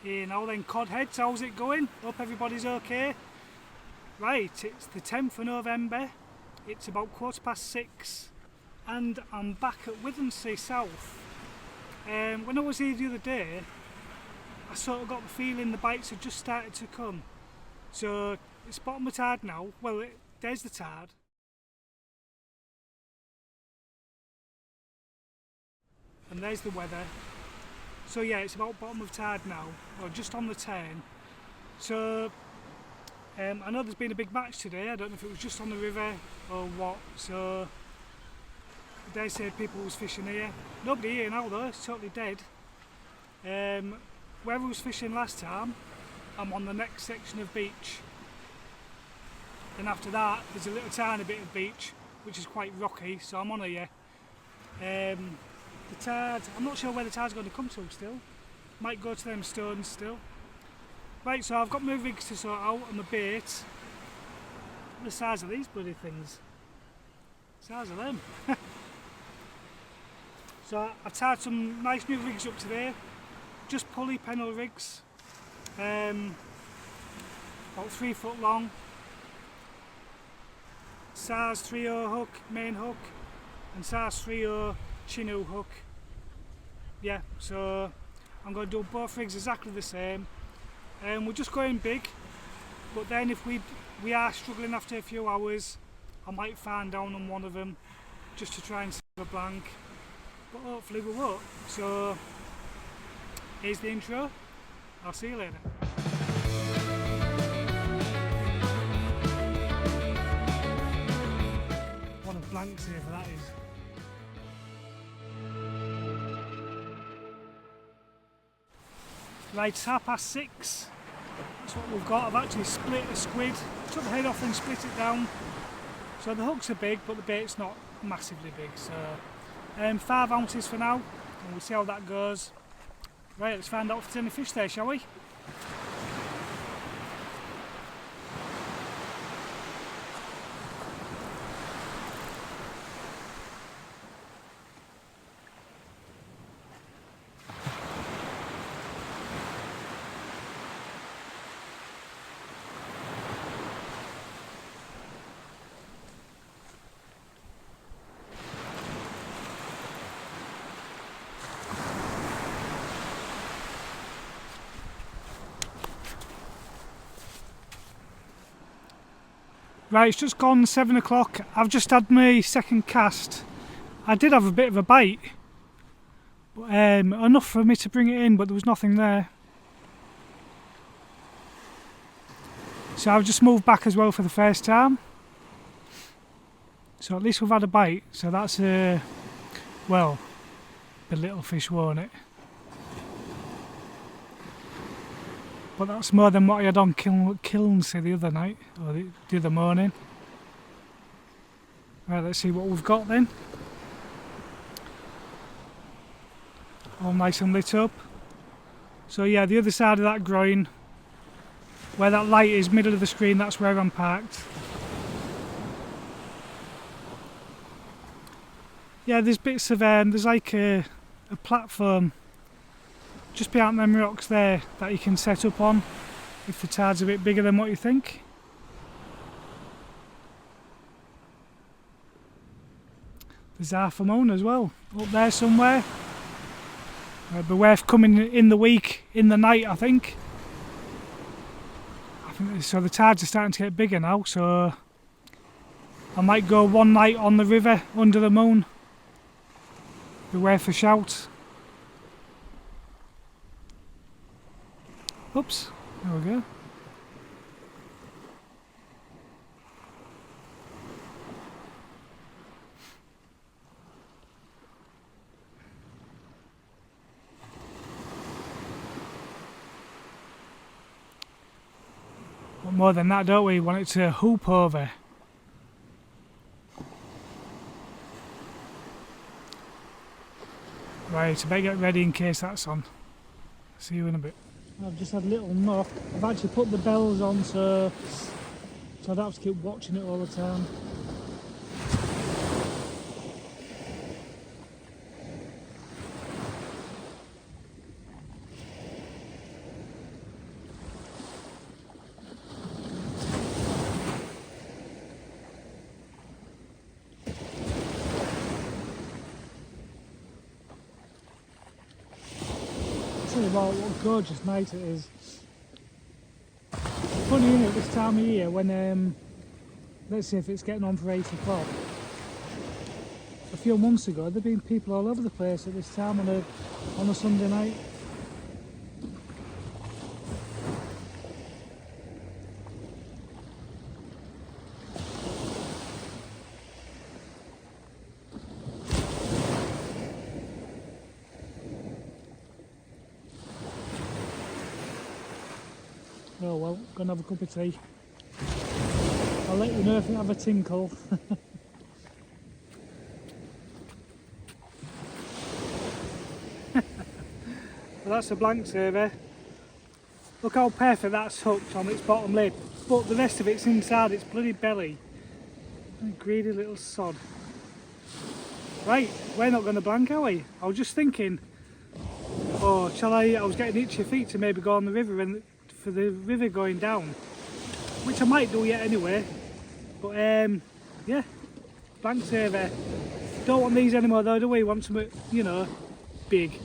Here now then, Codheads, how's it going? Hope everybody's okay. Right, it's the 10th of November, it's about 6:15 and I'm back at Withernsea South. When I was here the other day, I sort of got the feeling the bites had just started to come. So it's bottom of tide now, well there's the tide. And there's the weather. So yeah, it's about bottom of tide now, or just on the turn. So I know there's been a big match today, I don't know if it was just on the river or what, so I dare say people was fishing here. Nobody here now though, it's totally dead. Where I was fishing last time, I'm on the next section of beach. Then after that, there's a little tiny bit of beach, which is quite rocky, so I'm on here. The tide, I'm not sure where the tide's going to come to still. Might go to them stones still. Right, so I've got my rigs to sort out and my bait. What the size of these bloody things? The size of them. So I've tied some nice new rigs up today. Just pulley pennel rigs. About 3 foot long. Size 3/0 hook, main hook. And size 3/0 chinook hook. Yeah, so I'm going to do both rigs exactly the same. We're just going big, but then if we are struggling after a few hours, I might fan down on one of them just to try and save a blank, but hopefully we won't. So here's the intro, I'll see you later. What a blank saver that is. Right, it's 6:30. That's what we've got. I've actually split a squid, took the head off and split it down. So the hooks are big, but the bait's not massively big. So 5 ounces for now, and we'll see how that goes. Right, let's find out if there's any fish there, shall we? Right, it's just gone 7 o'clock. I've just had my second cast. I did have a bit of a bite, but, enough for me to bring it in, but there was nothing there. So I've just moved back as well for the first time. So at least we've had a bite. So that's well, the little fish, won't it? But that's more than what I had on Withernsea the other night, or the other morning. Right, let's see what we've got then. All nice and lit up. So yeah, the other side of that groin, where that light is, middle of the screen, that's where I'm parked. Yeah, there's bits of, there's like a platform just behind them rocks there that you can set up on if the tide's a bit bigger than what you think. There's half a moon as well up there somewhere. Be worth coming in the week, in the night I think. So the tides are starting to get bigger now, so I might go one night on the river under the moon. Be worth a shout. Oops, there we go. Want more than that, don't we? Want it to hoop over. Right, I better get ready in case that's on. See you in a bit. I've just had a little knock. I've actually put the bells on so I don't have to keep watching it all the time. about what a gorgeous night it is. Funny, isn't it, this time of year when, let's see if it's getting on for 8 o'clock. A few months ago, there'd been people all over the place at this time on a Sunday night. Oh well, gonna have a cup of tea. I'll let you know if I have a tinkle. Well, that's a blank survey. Look how perfect that's hooked on its bottom lid, but the rest of it's inside its bloody belly. A greedy little sod. Right, we're not going to blank, are we? I was just thinking, oh, I was getting itchy feet to maybe go on the river and for the river going down, which I might do yet anyway. But yeah, blank survey. Don't want these anymore though, do we? Want some, you know, big.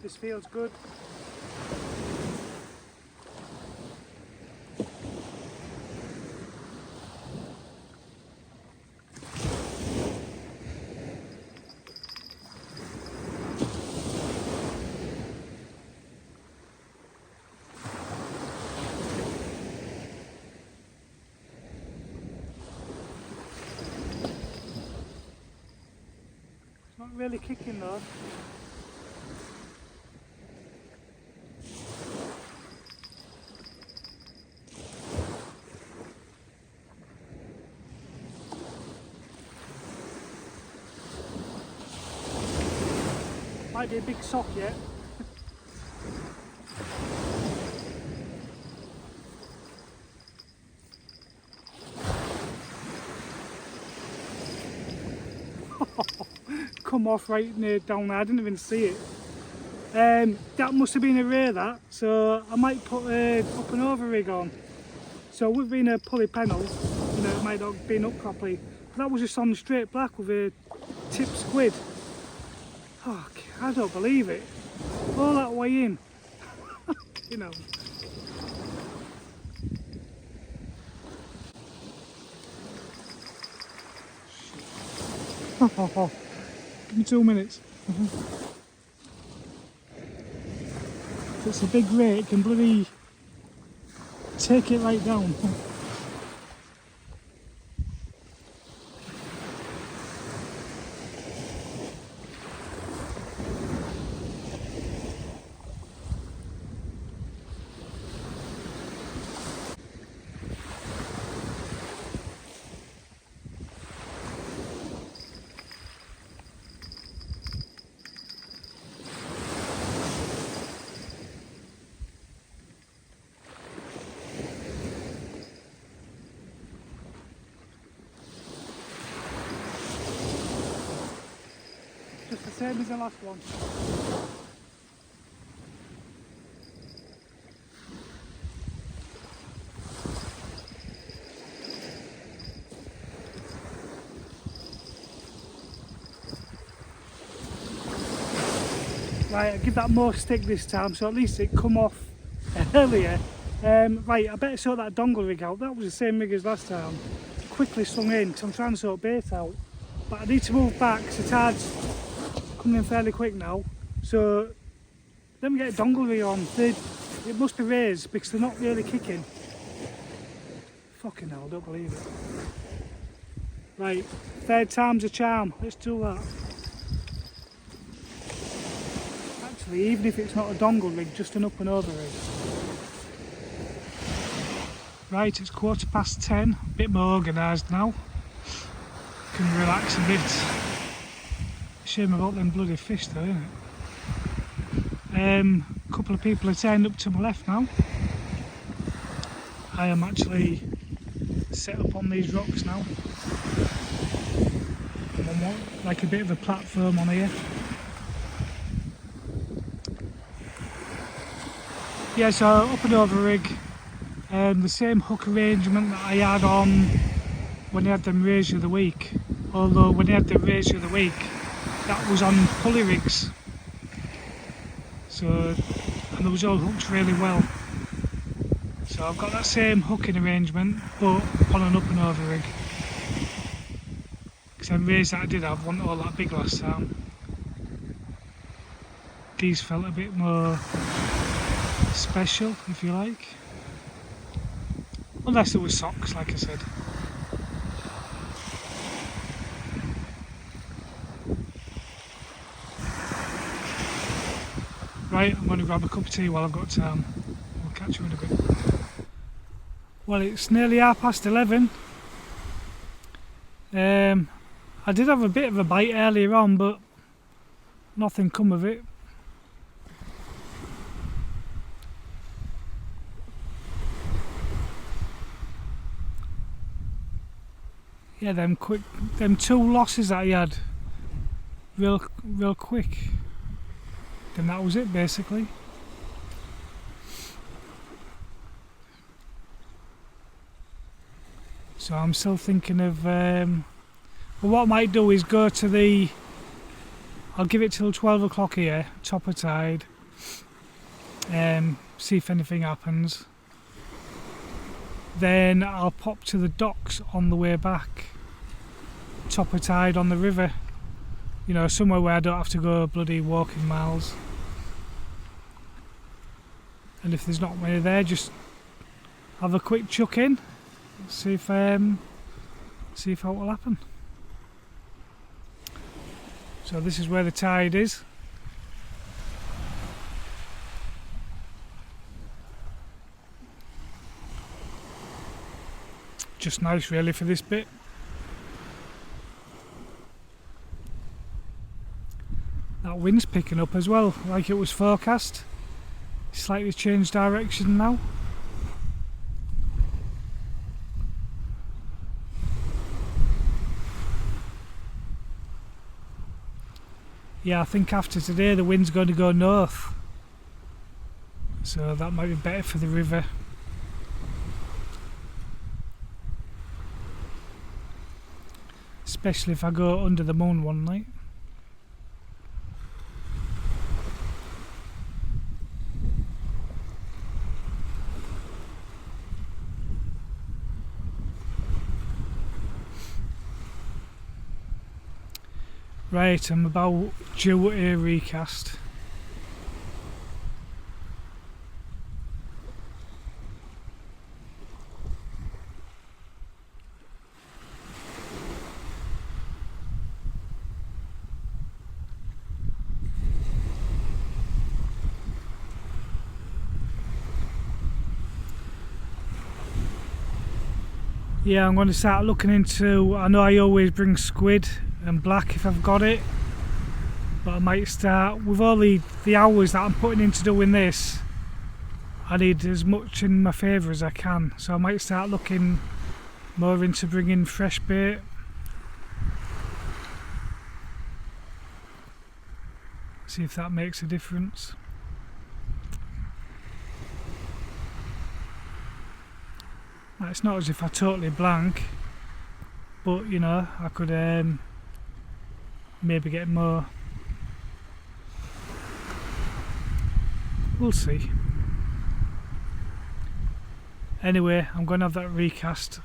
This feels good. really kicking though. Might be a big sock yet. Come off right near down there, I didn't even see it. That must have been a ray that, so I might put a up and over rig on. So with being a pulley panel, you know, it might not have been up properly. But that was just on straight black with a tip squid. Oh, I don't believe it. All that way in. You know. Give me 2 minutes. If it's a big ray, it can bloody take it right down. Just the same as the last one. Right, I'll give that more stick this time, so at least it come off earlier. Right, I better sort that dongle rig out. That was the same rig as last time. Quickly swung in, because I'm trying to sort bait out. But I need to move back, because the tide's coming in fairly quick now. So, let me get a dongle rig on. It must be raised, because they're not really kicking. Fucking hell, I don't believe it. Right, third time's a charm. Let's do that. Actually, even if it's not a dongle rig, just an up and over rig. Right, it's 10:15, a bit more organised now. Can relax a bit. Shame about them bloody fish though, isn't it? A couple of people are turned up to my left now. I am actually set up on these rocks now. I'm on like a bit of a platform on here. Yeah, so up and over rig, the same hook arrangement that I had on when I had them rays of the week. Although when I had the rays of the week, that was on pulley rigs. So, and those all hooked really well. So I've got that same hooking arrangement, but on an up and over rig. Because them rays that I did have weren't all that big last time. These felt a bit more special, if you like. Unless it was socks, like I said. Right, I'm going to grab a cup of tea while I've got time. I'll catch you in a bit. Well, it's nearly 11:30. I did have a bit of a bite earlier on, but nothing come of it. Yeah, them two losses that I had, real quick. Then that was it basically. So I'm still thinking of, well, what I might do is go to the, I'll give it till 12 o'clock here, top of tide, see if anything happens. Then I'll pop to the docks on the way back, top of tide on the river, you know, somewhere where I don't have to go bloody walking miles. And if there's not many there, just have a quick chuck in, see if what will happen. So this is where the tide is. Just nice really for this bit. That wind's picking up as well, like it was forecast. Slightly changed direction now. Yeah, I think after today the wind's going to go north. So that might be better for the river. Especially if I go under the moon one night. Right, I'm about due a recast. Yeah, I'm going to start looking into, I know I always bring squid and black if I've got it, but I might start, with all the hours that I'm putting into doing this, I need as much in my favour as I can, so I might start looking more into bringing fresh bait. See if that makes a difference. It's not as if I totally blank, but you know, I could maybe get more. We'll see. Anyway, I'm going to have that recast,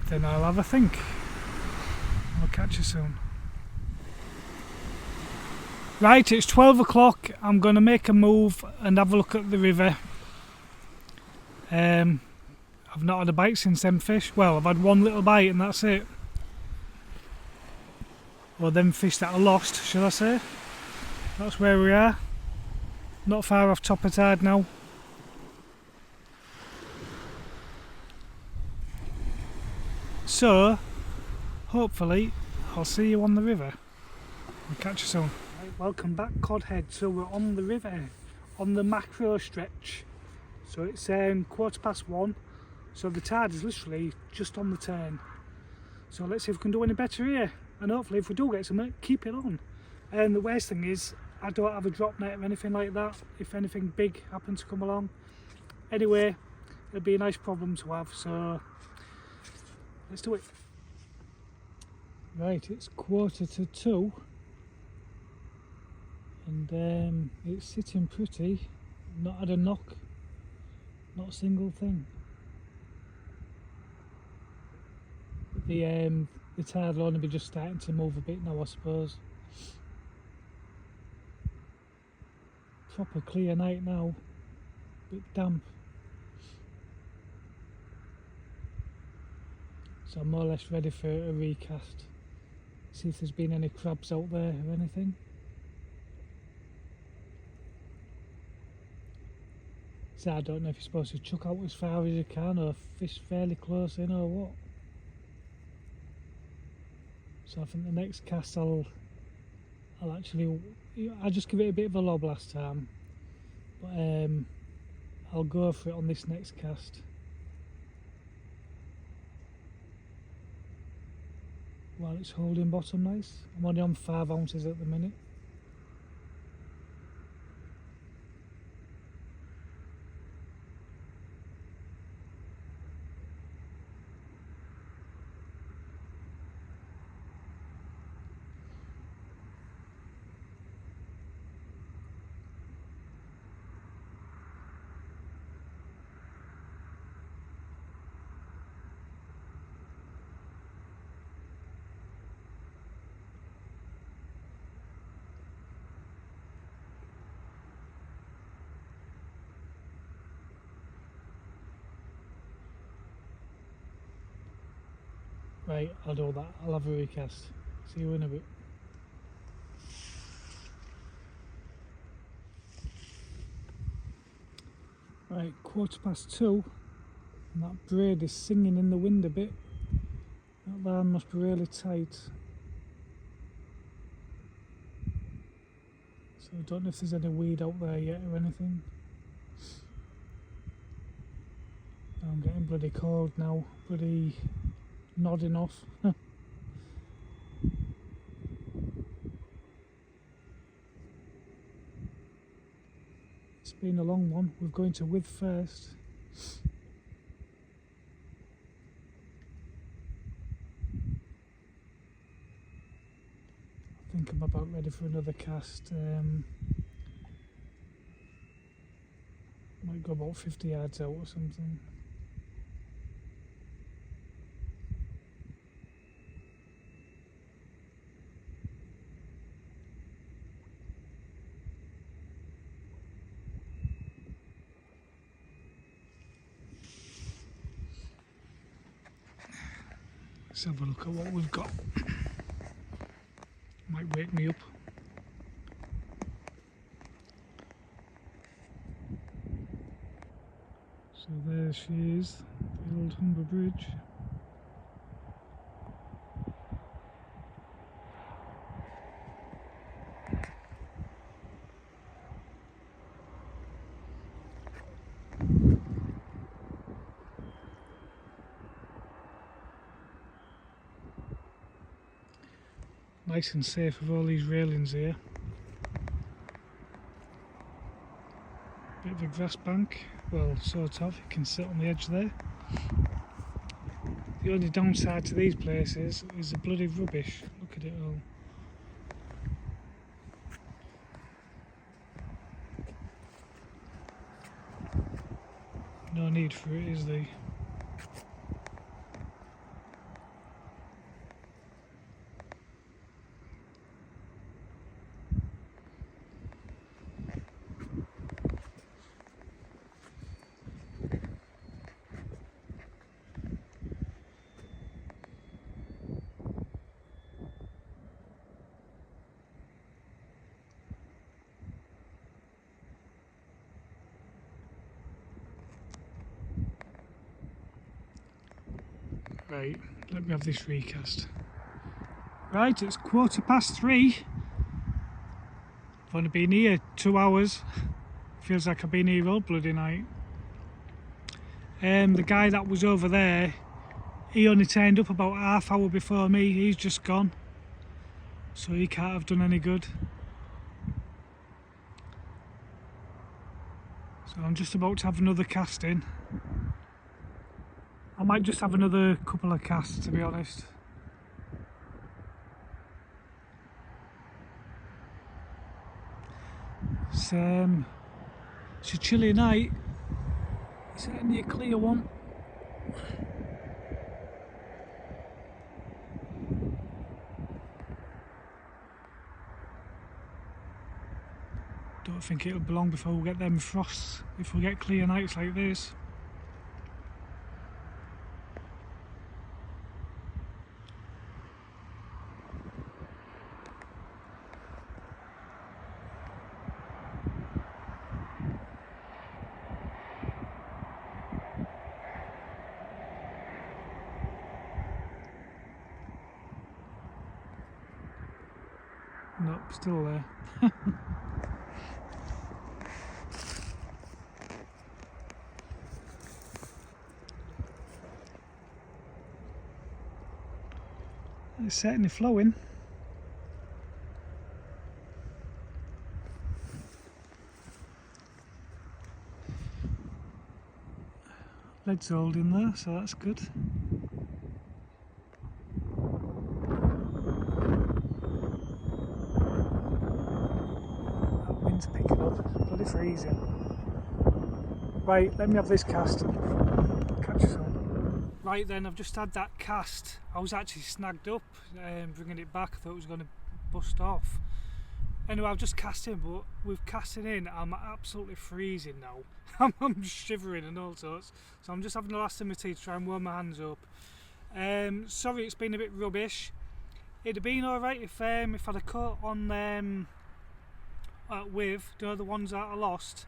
then I'll have a think. I'll catch you soon. Right, it's 12 o'clock. I'm going to make a move and have a look at the river. I've not had a bite since them fish. Well, I've had one little bite and that's it. Or them fish that are lost, shall I say. That's where we are. Not far off top of tide now. So, hopefully, I'll see you on the river. I'll catch you soon. Right, welcome back, Codhead. So we're on the river, on the macro stretch. So it's 1:15. So the tide is literally just on the turn. So let's see if we can do any better here. And hopefully if we do get something, keep it on. And the worst thing is, I don't have a drop net or anything like that, if anything big happens to come along. Anyway, it'd be a nice problem to have, so let's do it. Right, it's 1:45. And it's sitting pretty. Not had a knock, not a single thing. The tide will only be just starting to move a bit now, I suppose. Proper clear night now, bit damp. So I'm more or less ready for a recast. See if there's been any crabs out there or anything. So I don't know if you're supposed to chuck out as far as you can or fish fairly close in or what. So I think the next cast I'll just give it a bit of a lob last time, but I'll go for it on this next cast. While it's holding bottom nice. I'm only on 5 ounces at the minute. Right, I'll do that. I'll have a recast. See you in a bit. Right, 2:15, and that braid is singing in the wind a bit. That line must be really tight. So I don't know if there's any weed out there yet or anything. I'm getting bloody cold now, bloody nodding off. It's been a long one. We're going to Withe first. I think I'm about ready for another cast. Might go about 50 yards out or something. Let's have a look at what we've got. Might wake me up. So there she is, the old Humber bridge. Nice and safe with all these railings here. Bit of a grass bank, well, sort of, you can sit on the edge there. The only downside to these places is the bloody rubbish. Look at it all. No need for it, is there? Right, let me have this recast. Right, it's 3:15. I've only been here 2 hours. Feels like I've been here all bloody night. The guy that was over there, he only turned up about half hour before me. He's just gone, so he can't have done any good. So I'm just about to have another cast in. I might just have another couple of casts, to be honest. It's a chilly night. Is it only a clear one? Don't think it'll be long before we get them frosts, if we get clear nights like this. Nope, still there. It's certainly flowing. Lead's holding there, so that's good. That wind's picking up, bloody freezing. Right, let me have this cast. Catch you soon. Right then, I've just had that cast. I was actually snagged up, bringing it back. I thought it was going to bust off. Anyway, I've just cast in, but with casting in, I'm absolutely freezing now. I'm shivering and all sorts. So I'm just having the last of my tea to try and warm my hands up. Sorry, it's been a bit rubbish. It'd have been alright if I'd have caught on with the ones that I lost.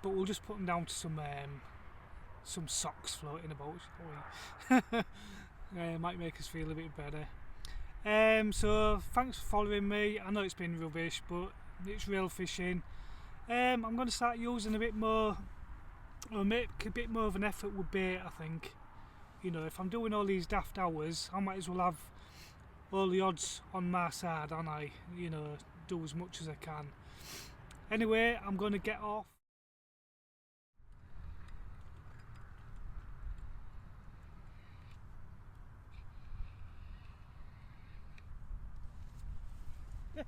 but we'll just put them down to some socks floating about, shall we? Might make us feel a bit better. So thanks for following me. I know it's been rubbish, but it's real fishing. I'm going to start using a bit more, or make a bit more of an effort with bait, I think. You know, if I'm doing all these daft hours, I might as well have all the odds on my side, and I, you know, do as much as I can. Anyway, I'm going to get off.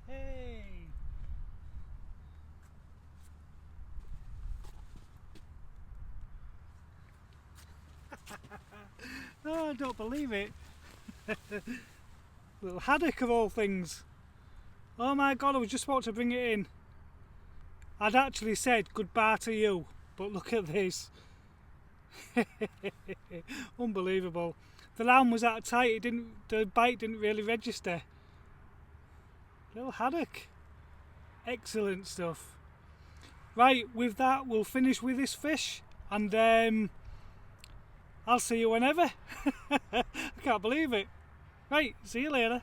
Hey! Oh, I don't believe it. Little haddock of all things. Oh my god, I was just about to bring it in. I'd actually said goodbye to you, but look at this. Unbelievable. The line was that tight, the bite didn't really register. Little haddock. Excellent stuff. Right, with that we'll finish with this fish, and I'll see you whenever. I can't believe it. Right, see you later.